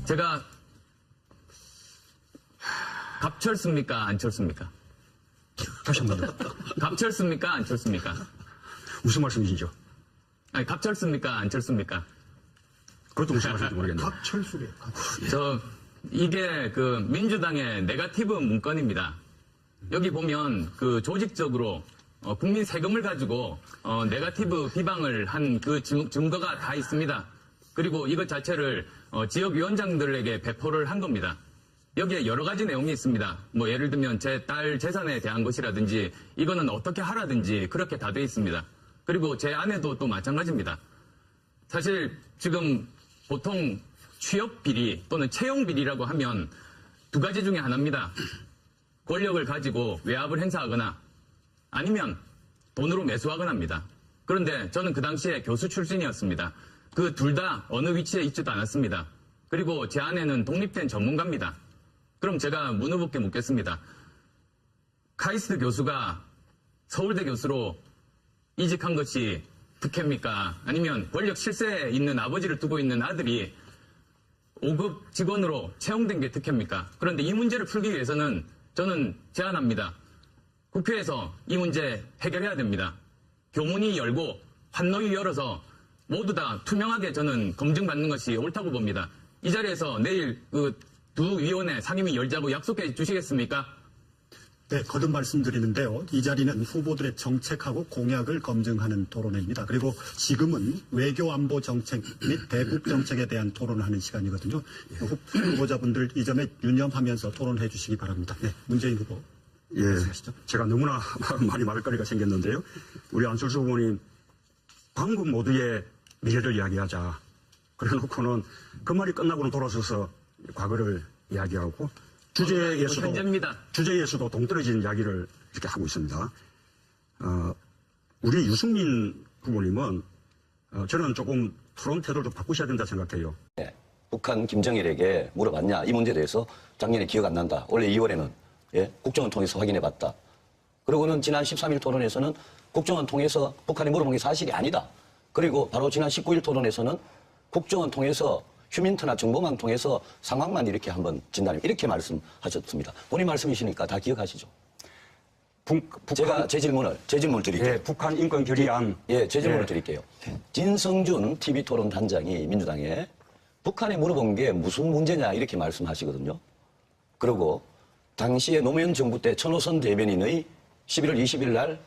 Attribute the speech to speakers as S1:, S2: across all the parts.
S1: 제가 갑철습니까? 안철수입니까?
S2: 다시 한 번 더.
S1: 갑철습니까? 안철수입니까?
S2: 무슨 말씀이시죠?
S1: 아니, 갑철습니까? 안철수입니까?
S2: 그것도 무슨 말씀인지 모르겠네요.
S3: 각철수래.
S1: 이게 그 민주당의 네거티브 문건입니다. 여기 보면 그 조직적으로 국민 세금을 가지고 네거티브 비방을 한 그 증거가 다 있습니다. 그리고 이것 자체를 지역위원장들에게 배포를 한 겁니다. 여기에 여러 가지 내용이 있습니다. 뭐 예를 들면 제 딸 재산에 대한 것이라든지 이거는 어떻게 하라든지 그렇게 다 돼 있습니다. 그리고 제 아내도 또 마찬가지입니다. 사실 지금 보통 취업 비리 또는 채용 비리라고 하면 두 가지 중에 하나입니다. 권력을 가지고 외압을 행사하거나 아니면 돈으로 매수하거나 합니다. 그런데 저는 그 당시에 교수 출신이었습니다. 그 둘 다 어느 위치에 있지도 않았습니다. 그리고 제 아내는 독립된 전문가입니다. 그럼 제가 문 후보께 묻겠습니다. 카이스트 교수가 서울대 교수로 이직한 것이 특혜입니까? 아니면 권력 실세에 있는 아버지를 두고 있는 아들이 5급 직원으로 채용된 게 특혜입니까? 그런데 이 문제를 풀기 위해서는 저는 제안합니다. 국회에서 이 문제 해결해야 됩니다. 교문이 열고 환노위 열어서 모두 다 투명하게 저는 검증받는 것이 옳다고 봅니다. 이 자리에서 내일 그 두 위원회 상임위 열자고 약속해 주시겠습니까?
S3: 네, 거듭 말씀드리는데요. 이 자리는 후보들의 정책하고 공약을 검증하는 토론회입니다. 그리고 지금은 외교 안보 정책 및 대북 정책에 대한 토론을 하는 시간이거든요. 후보자분들 이 점에 유념하면서 토론해 주시기 바랍니다. 네, 문재인 후보.
S2: 예,
S3: 말씀하시죠.
S2: 제가 너무나 많이 말할 거리가 생겼는데요. 우리 안철수 후보님, 방금 모두의 미래를 이야기하자. 그래 놓고는 그 말이 끝나고는 돌아서서 과거를 이야기하고 주제에서도 동떨어진 이야기를 이렇게 하고 있습니다. 우리 유승민 후보님은 저는 조금 토론 태도를 좀 바꾸셔야 된다 생각해요.
S4: 네, 북한 김정일에게 물어봤냐 이 문제에 대해서 작년에 기억 안 난다. 올해 2월에는 국정원 통해서 확인해봤다. 그리고는 지난 13일 토론에서는 국정원 통해서 북한이 물어본 게 사실이 아니다. 그리고 바로 지난 19일 토론에서는 국정원 통해서 휴민트나 정보망 통해서 상황만 이렇게 한번 진단을 이렇게 말씀하셨습니다. 본인 말씀이시니까 다 기억하시죠? 제가 제 질문을 드릴게요.
S2: 예, 북한 인권 결의안.
S4: 제 질문을 드릴게요. 진성준 TV토론 단장이 민주당에 북한에 물어본 게 무슨 문제냐 이렇게 말씀하시거든요. 그리고 당시에 노무현 정부 때 천호선 대변인의 11월 20일 날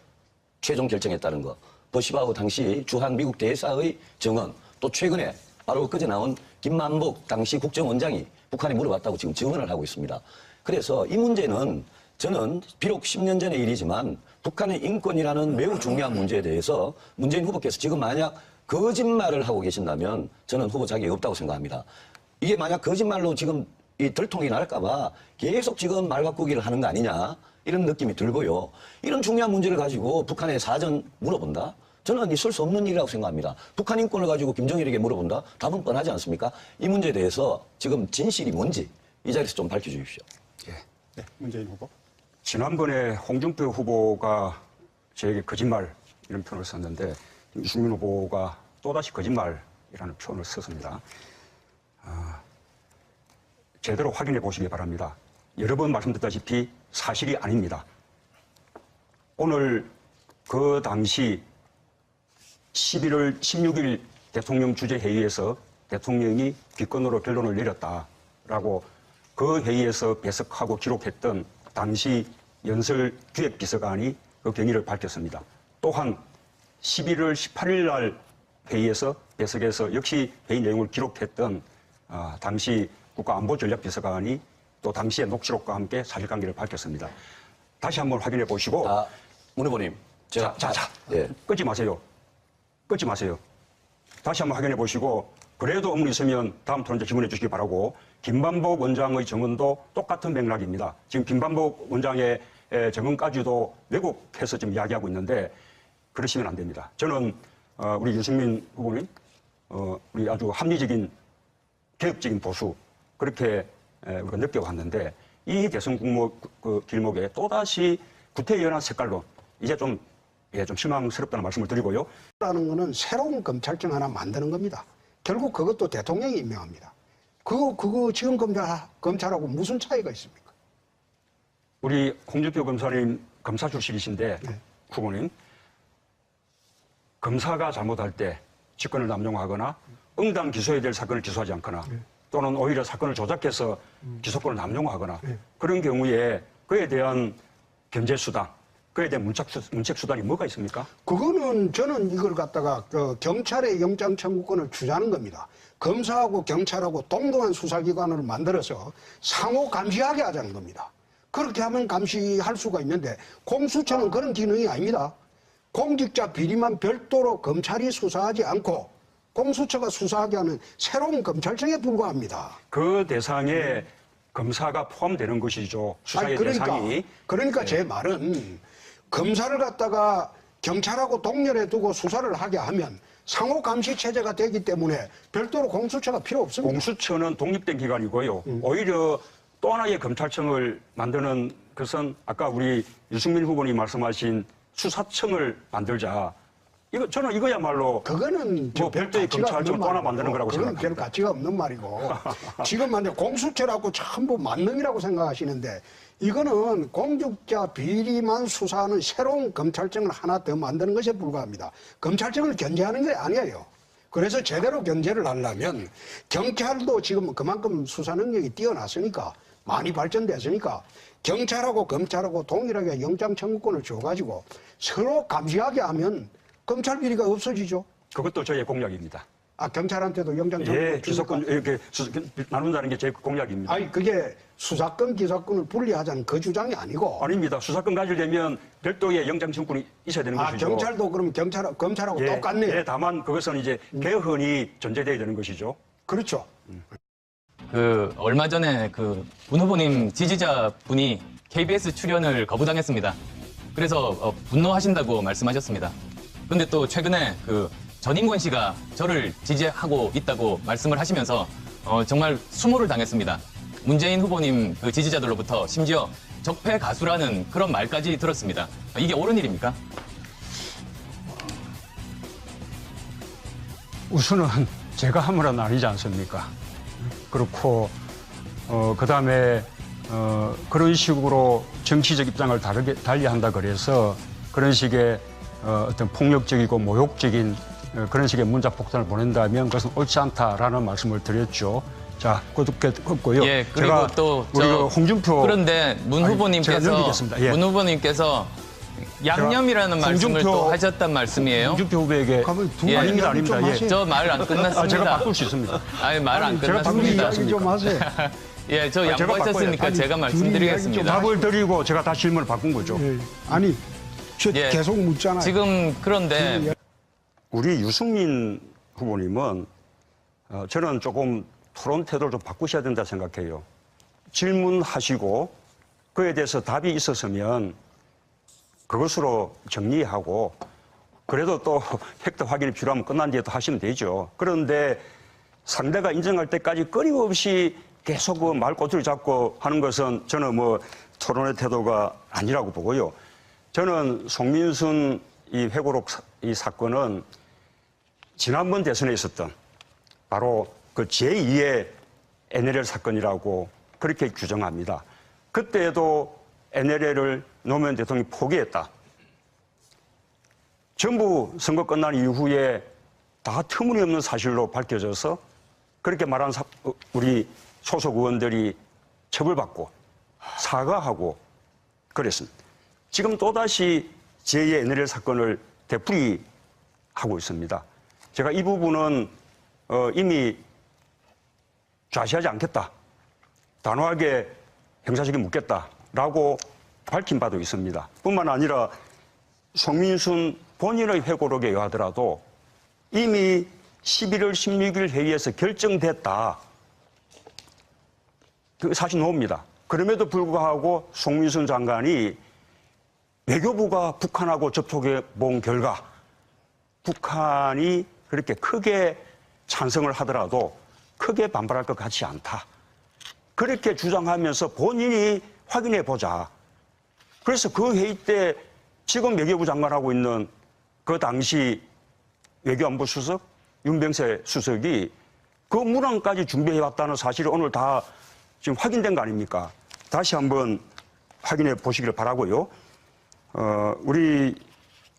S4: 최종 결정했다는 거. 버시바우 당시 주한 미국 대사의 증언, 또 최근에 바로 그제 나온 김만복 당시 국정원장이 북한에 물어봤다고 지금 증언을 하고 있습니다. 그래서 이 문제는 저는 비록 10년 전의 일이지만 북한의 인권이라는 매우 중요한 문제에 대해서 문재인 후보께서 지금 만약 거짓말을 하고 계신다면 저는 후보 자격이 없다고 생각합니다. 이게 만약 거짓말로 지금 이 들통이 날까봐 계속 지금 말 바꾸기를 하는 거 아니냐 이런 느낌이 들고요. 이런 중요한 문제를 가지고 북한에 사전 물어본다? 저는 있을 수 없는 일이라고 생각합니다. 북한 인권을 가지고 김정일에게 물어본다? 답은 뻔하지 않습니까? 이 문제에 대해서 지금 진실이 뭔지 이 자리에서 좀 밝혀주십시오.
S2: 예.
S3: 네, 문재인 후보.
S2: 지난번에 홍준표 후보가 저에게 거짓말 이런 표현을 썼는데 유승민 후보가 또다시 거짓말이라는 표현을 썼습니다. 제대로 확인해 보시기 바랍니다. 여러 번 말씀드렸다시피 사실이 아닙니다. 오늘 그 당시 11월 16일 대통령 주재회의에서 대통령이 비건으로 결론을 내렸다라고 그 회의에서 배석하고 기록했던 당시 연설기획비서관이 그 경위를 밝혔습니다. 또한 11월 18일 날 회의에서 배석해서 역시 회의 내용을 기록했던 당시 국가안보전략비서관이 또 당시의 녹취록과 함께 사실관계를 밝혔습니다. 다시 한번 확인해 보시고.
S4: 문 후보님.
S2: 예. 끄지 마세요. 끄지 마세요. 다시 한번 확인해 보시고 그래도 의문이 있으면 다음 토론자 질문해 주시기 바라고. 김반복 원장의 증언도 똑같은 맥락입니다. 지금 김반복 원장의 증언까지도 왜곡해서 지금 이야기하고 있는데 그러시면 안 됩니다. 저는 우리 유승민 후보님 우리 아주 합리적인 개혁적인 보수 그렇게 우리가 느껴왔는데 이 대선 길목에 또다시 구태연한 색깔로 이제 좀 실망스럽다는 말씀을 드리고요.
S5: 라는 거는 새로운 검찰청 하나 만드는 겁니다. 결국 그것도 대통령이 임명합니다. 그거 지금 검찰하고 무슨 차이가 있습니까?
S2: 우리 홍준표 검사님 검사 출신이신데 후보님 검사가 잘못할 때 직권을 남용하거나 응당 기소해야 될 사건을 기소하지 않거나 또는 오히려 사건을 조작해서 기소권을 남용하거나 그런 경우에 그에 대한 견제수단, 그에 대한 문책수단이 뭐가 있습니까?
S5: 그거는 저는 이걸 갖다가 경찰의 영장 청구권을 주자는 겁니다. 검사하고 경찰하고 동등한 수사기관을 만들어서 상호 감시하게 하자는 겁니다. 그렇게 하면 감시할 수가 있는데 공수처는 그런 기능이 아닙니다. 공직자 비리만 별도로 검찰이 수사하지 않고 공수처가 수사하게 하는 새로운 검찰청에 불과합니다.
S2: 그 대상에 검사가 포함되는 것이죠. 수사의 대상이.
S5: 그러니까 제 말은 검사를 갖다가 경찰하고 동렬해 두고 수사를 하게 하면 상호 감시 체제가 되기 때문에 별도로 공수처가 필요 없습니다.
S2: 공수처는 독립된 기관이고요. 오히려 또 하나의 검찰청을 만드는 것은 아까 우리 유승민 후보님이 말씀하신 수사청을 만들자. 저는 이거야말로
S5: 그거는
S2: 뭐 별도의 검찰청을 또 하나 만드는 거라고
S5: 그건 별
S2: 생각합니다.
S5: 가치가 없는 말이고 지금 만약 공수처라고 전부 만능이라고 생각하시는데 이거는 공직자 비리만 수사하는 새로운 검찰청을 하나 더 만드는 것에 불과합니다. 검찰청을 견제하는 게 아니에요. 그래서 제대로 견제를 하려면 경찰도 지금 그만큼 수사 능력이 뛰어났으니까 많이 발전됐으니까 경찰하고 검찰하고 동일하게 영장 청구권을 줘가지고 서로 감시하게 하면 검찰 비리가 없어지죠.
S2: 그것도 저의 공약입니다.
S5: 아, 경찰한테도 영장 청구권
S2: 예, 기소권 이렇게 나눈다는 게 제 공약입니다.
S5: 아니, 그게 수사권, 기소권을 분리하자는 그 주장이 아니고.
S2: 아닙니다. 수사권 가지려면 별도의 영장 청구권이 있어야 되는
S5: 아,
S2: 것이죠.
S5: 경찰도 그럼 검찰하고
S2: 예,
S5: 똑같네요.
S2: 예, 다만 그것은 이제 개헌이 전제되어야 되는 것이죠.
S5: 그렇죠.
S1: 얼마 전에 문 후보님 지지자분이 KBS 출연을 거부당했습니다. 그래서 분노하신다고 말씀하셨습니다. 그런데 또 최근에 전인권 씨가 저를 지지하고 있다고 말씀을 하시면서 정말 수모를 당했습니다. 문재인 후보님 지지자들로부터 심지어 적폐 가수라는 그런 말까지 들었습니다. 이게 옳은 일입니까?
S2: 우선은 제가 함으로는 아니지 않습니까? 그렇고 그 다음에 그런 식으로 정치적 입장을 달리한다 그래서 그런 식의 어떤 폭력적이고 모욕적인 그런 식의 문자 폭탄을 보낸다면 그것은 옳지 않다라는 말씀을 드렸죠. 자, 그렇고요.
S1: 예, 그리고 또
S2: 우리 홍준표
S1: 그런데 문
S2: 제가
S1: 후보님께서
S2: 넘기겠습니다. 예.
S1: 문 후보님께서 양념이라는 말씀을 또 하셨단 말씀이에요.
S2: 홍준표 후보에게
S1: 예.
S2: 아닙니다, 아닙니다. 예.
S1: 저 말 안 끝났습니다.
S2: 제가 바꿀 수 있습니다.
S1: 아니, 말 안
S2: 제가 바꿀 수
S1: 끝났습니다.
S2: 있습니다.
S5: 좀 하세요.
S1: 예, 저
S2: 제가
S1: 양보하셨으니까
S2: 바꿔요.
S1: 제가 말씀드리겠습니다.
S2: 답을 드리고 제가 다시 질문을 바꾼 거죠.
S5: 예. 아니, 저
S1: 예.
S5: 계속 묻잖아요.
S1: 지금 그런데
S2: 우리 유승민 후보님은 저는 조금 토론 태도를 좀 바꾸셔야 된다 생각해요. 질문하시고 그에 대해서 답이 있었으면 그것으로 정리하고 그래도 또 팩트 확인이 필요하면 끝난 뒤에 또 하시면 되죠. 그런데 상대가 인정할 때까지 끊임없이 계속 그 말꼬투리 잡고 하는 것은 저는 뭐 토론의 태도가 아니라고 보고요. 저는 송민순 이 회고록 이 사건은 지난번 대선에 있었던 바로 그 제2의 NLL 사건이라고 그렇게 규정합니다. 그때도 NLL을 노무현 대통령이 포기했다. 전부 선거 끝난 이후에 다 터무니없는 사실로 밝혀져서 그렇게 말한 우리 소속 의원들이 처벌받고 사과하고 그랬습니다. 지금 또다시 제2의 NLL 사건을 되풀이하고 있습니다. 제가 이 부분은 이미 좌시하지 않겠다. 단호하게 형사적인 묻겠다라고 밝힌 바도 있습니다. 뿐만 아니라 송민순 본인의 회고록에 의하더라도 이미 11월 16일 회의에서 결정됐다. 그 사실 나옵니다. 그럼에도 불구하고 송민순 장관이 외교부가 북한하고 접촉해 본 결과 북한이 그렇게 크게 찬성을 하더라도 크게 반발할 것 같지 않다. 그렇게 주장하면서 본인이 확인해 보자. 그래서 그 회의 때 지금 외교부 장관하고 있는 그 당시 외교안보 수석 윤병세 수석이 그 문항까지 준비해왔다는 사실이 오늘 다 지금 확인된 거 아닙니까? 다시 한번 확인해 보시기를 바라고요. 우리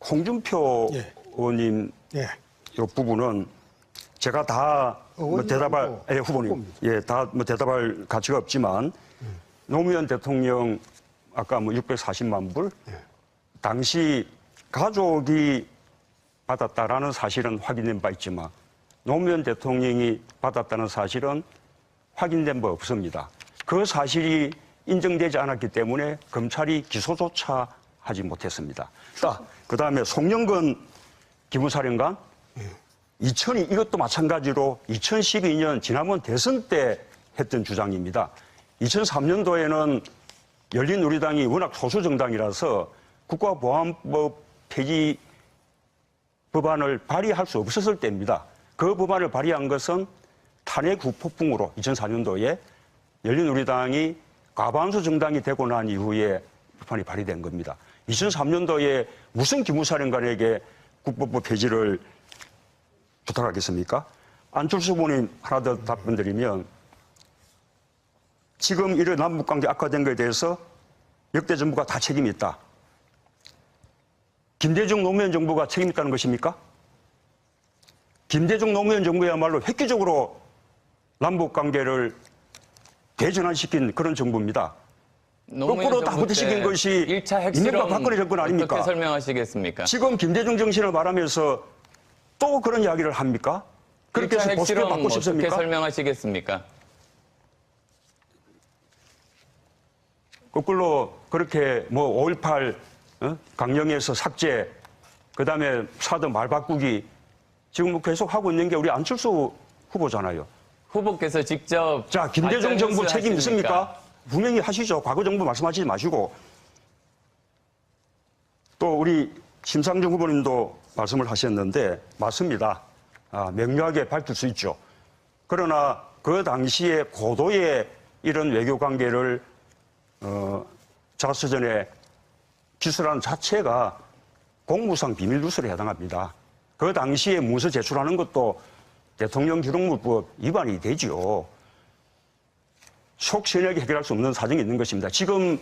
S2: 홍준표
S5: 예.
S2: 의원님
S5: 예.
S2: 이 부분은 제가 다 뭐 대답할 후보님
S5: 후보입니다.
S2: 예, 다 뭐 대답할 가치가 없지만 노무현 대통령 아까 뭐 640만 불 당시 가족이 받았다라는 사실은 확인된 바 있지만 노무현 대통령이 받았다는 사실은 확인된 바 없습니다. 그 사실이 인정되지 않았기 때문에 검찰이 기소조차 하지 못했습니다. 그 다음에 송영건 기무사령관 2002 이것도 마찬가지로 2012년 지난번 대선 때 했던 주장입니다. 2003년도에는 열린우리당이 워낙 소수 정당이라서 국가보안법 폐지 법안을 발의할 수 없었을 때입니다. 그 법안을 발의한 것은 탄핵 후 폭풍으로 2004년도에 열린우리당이 과반수 정당이 되고 난 이후에 법안이 발의된 겁니다. 2003년도에 무슨 기무사령관에게 국법법 폐지를 부탁하겠습니까? 안철수 후보님 하나 더 답변 드리면 지금 이런 남북관계 악화된 것에 대해서 역대 정부가 다 책임이 있다. 김대중 노무현 정부가 책임 있다는 것입니까? 김대중 노무현 정부야말로 획기적으로 남북관계를 대전환시킨 그런 정부입니다. 거꾸로 다 후퇴시킨 것이
S1: 1차 핵실험
S2: 이명박 박근혜 정권 아닙니까?
S1: 어떻게 설명하시겠습니까?
S2: 지금 김대중 정신을 말하면서 또 그런 이야기를 합니까? 그렇게
S1: 1차
S2: 해서 보수를
S1: 핵실험
S2: 받고
S1: 어떻게
S2: 싶습니까?
S1: 설명하시겠습니까?
S2: 거꾸로 그렇게 뭐 5.18 강령에서 삭제, 그 다음에 사드 말 바꾸기 지금 뭐 계속 하고 있는 게 우리 안철수 후보잖아요.
S1: 후보께서 직접
S2: 자, 김대중
S1: 발전
S2: 정부
S1: 뉴스
S2: 책임
S1: 하십니까?
S2: 있습니까? 분명히 하시죠. 과거 정부 말씀하시지 마시고. 또 우리 심상정 후보님도 말씀을 하셨는데 맞습니다. 명료하게 밝힐 수 있죠. 그러나 그 당시에 고도의 이런 외교 관계를 자서전에 기술하는 자체가 공무상 비밀 누설에 해당합니다. 그 당시에 문서 제출하는 것도 대통령 기록물법 위반이 되죠. 속시원하게 해결할 수 없는 사정이 있는 것입니다. 지금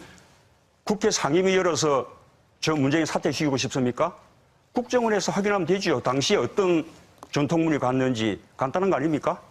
S2: 국회 상임위 열어서 저 문재인 사퇴시키고 싶습니까? 국정원에서 확인하면 되죠. 당시에 어떤 전통문이 갔는지 간단한 거 아닙니까?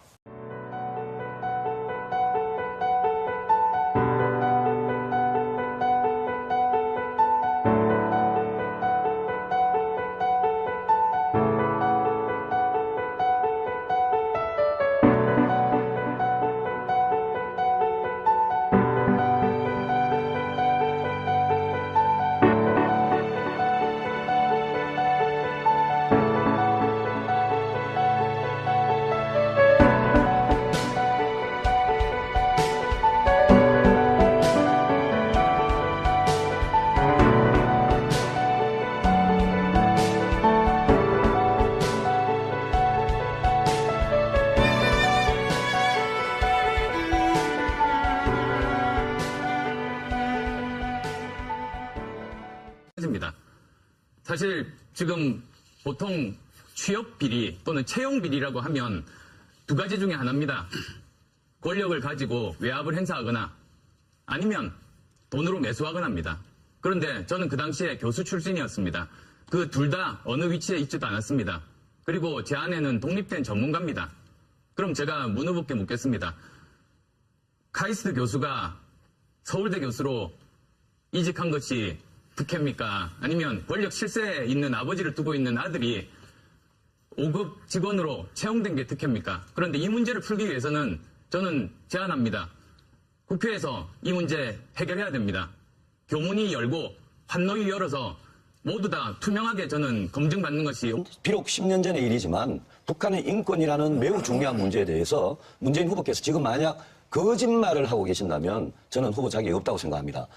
S1: 입니다. 사실 지금 보통 취업 비리 또는 채용 비리라고 하면 두 가지 중에 하나입니다. 권력을 가지고 외압을 행사하거나 아니면 돈으로 매수하거나 합니다. 그런데 저는 그 당시에 교수 출신이었습니다. 그 둘 다 어느 위치에 있지도 않았습니다. 그리고 제 아내는 독립된 전문가입니다. 그럼 제가 문 후보께 묻겠습니다. 카이스트 교수가 서울대 교수로 이직한 것이 득해입니까? 아니면 권력 실세에 있는 아버지를 두고 있는 아들이 5급 직원으로 채용된 게 득해입니까? 그런데 이 문제를 풀기 위해서는 저는 제안합니다. 국회에서 이 문제 해결해야 됩니다. 교문이 열고 환노위 열어서 모두 다 투명하게 저는 검증받는 것이
S4: 비록 10년 전의 일이지만 북한의 인권이라는 매우 중요한 문제에 대해서 문재인 후보께서 지금 만약 거짓말을 하고 계신다면 저는 후보 자격이 없다고 생각합니다.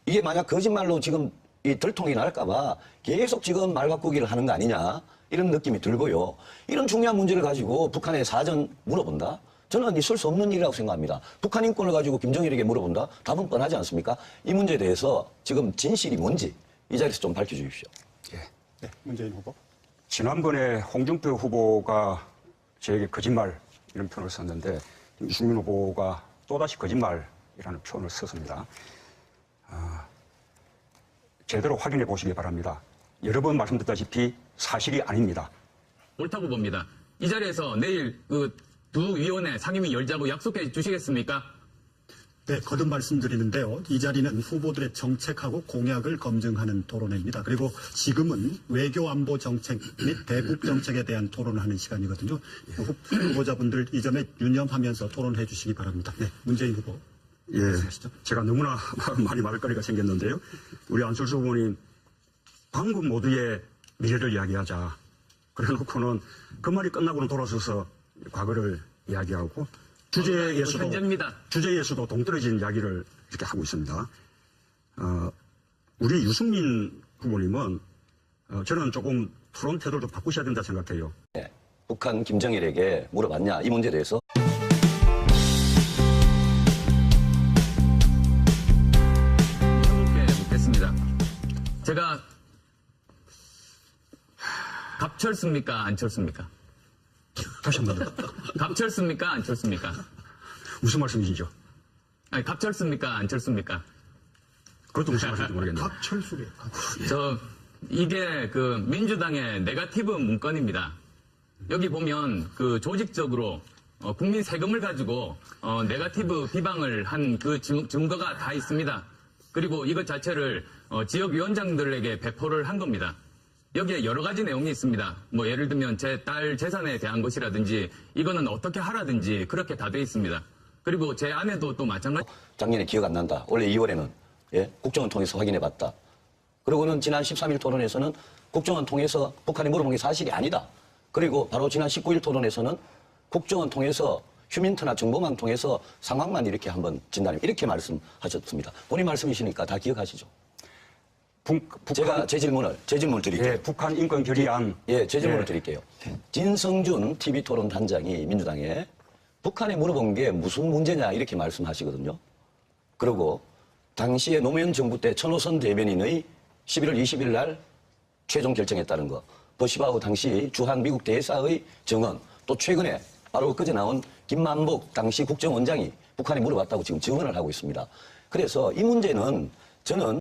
S4: 이게 만약 거짓말로 지금 이 들통이 날까봐 계속 지금 말 바꾸기를 하는 거 아니냐 이런 느낌이 들고요. 이런 중요한 문제를 가지고 북한에 사전 물어본다? 저는 있을 수 없는 일이라고 생각합니다. 북한 인권을 가지고 김정일에게 물어본다? 답은 뻔하지 않습니까? 이 문제에 대해서 지금 진실이 뭔지 이 자리에서 좀 밝혀주십시오.
S3: 네, 문재인 후보.
S2: 지난번에 홍준표 후보가 저에게 거짓말 이런 표현을 썼는데 유승민 후보가 또다시 거짓말이라는 표현을 썼습니다. 제대로 확인해 보시기 바랍니다. 여러 번 말씀드렸다시피 사실이 아닙니다.
S1: 옳다고 봅니다. 이 자리에서 내일 그 두 위원회 상임위 열자고 약속해 주시겠습니까?
S3: 네, 거듭 말씀드리는데요. 이 자리는 후보들의 정책하고 공약을 검증하는 토론회입니다. 그리고 지금은 외교 안보 정책 및 대북 정책에 대한 토론을 하는 시간이거든요. 후보자분들 이 점에 유념하면서 토론해 주시기 바랍니다. 네, 문재인 후보.
S2: 예,
S3: 말씀하시죠.
S2: 제가 너무나 많이 말할 거리가 생겼는데요. 우리 안철수 후보님, 방금 모두의 미래를 이야기하자. 그래 놓고는 그 말이 끝나고는 돌아서서 과거를 이야기하고
S1: 현재입니다.
S2: 주제에서도 동떨어진 이야기를 이렇게 하고 있습니다. 우리 유승민 후보님은 저는 조금 토론 태도를 좀 바꾸셔야 된다 생각해요.
S4: 네, 북한 김정일에게 물어봤냐 이 문제에 대해서
S1: 해볼게 묻겠습니다. 제가 갑철습니까? 안철습니까?
S2: 다시 한 번 더.
S1: 갑철습니까? 안철습니까?
S2: 무슨 말씀이시죠?
S1: 아니, 갑철습니까? 안철습니까?
S2: 그것도 무슨 말씀인지 모르겠네요.
S5: 박철수래.
S1: 이게 그 민주당의 네거티브 문건입니다. 여기 보면 그 조직적으로 국민 세금을 가지고 네거티브 비방을 한 그 증거가 다 있습니다. 그리고 이것 자체를 지역위원장들에게 배포를 한 겁니다. 여기에 여러 가지 내용이 있습니다. 뭐 예를 들면 제 딸 재산에 대한 것이라든지 이거는 어떻게 하라든지 그렇게 다 돼 있습니다. 그리고 제 아내도 또 마찬가지.
S4: 작년에 기억 안 난다. 올해 2월에는 국정원 통해서 확인해봤다. 그리고는 지난 13일 토론에서는 국정원 통해서 북한이 물어본 게 사실이 아니다. 그리고 바로 지난 19일 토론에서는 국정원 통해서 휴민트나 정보망 통해서 상황만 이렇게 한번 진단해 이렇게 말씀하셨습니다. 본인 말씀이시니까 다 기억하시죠? 제가 제 질문을 드릴게요.
S2: 예, 북한 인권 결의안.
S4: 제 질문을 드릴게요. 진성준 TV 토론 단장이 민주당에 북한에 물어본 게 무슨 문제냐 이렇게 말씀하시거든요. 그리고 당시에 노무현 정부 때 천호선 대변인의 11월 20일 날 최종 결정했다는 거. 버시바우 당시 주한 미국 대사의 증언, 또 최근에 바로 그제 나온 김만복 당시 국정원장이 북한에 물어봤다고 지금 증언을 하고 있습니다. 그래서 이 문제는 저는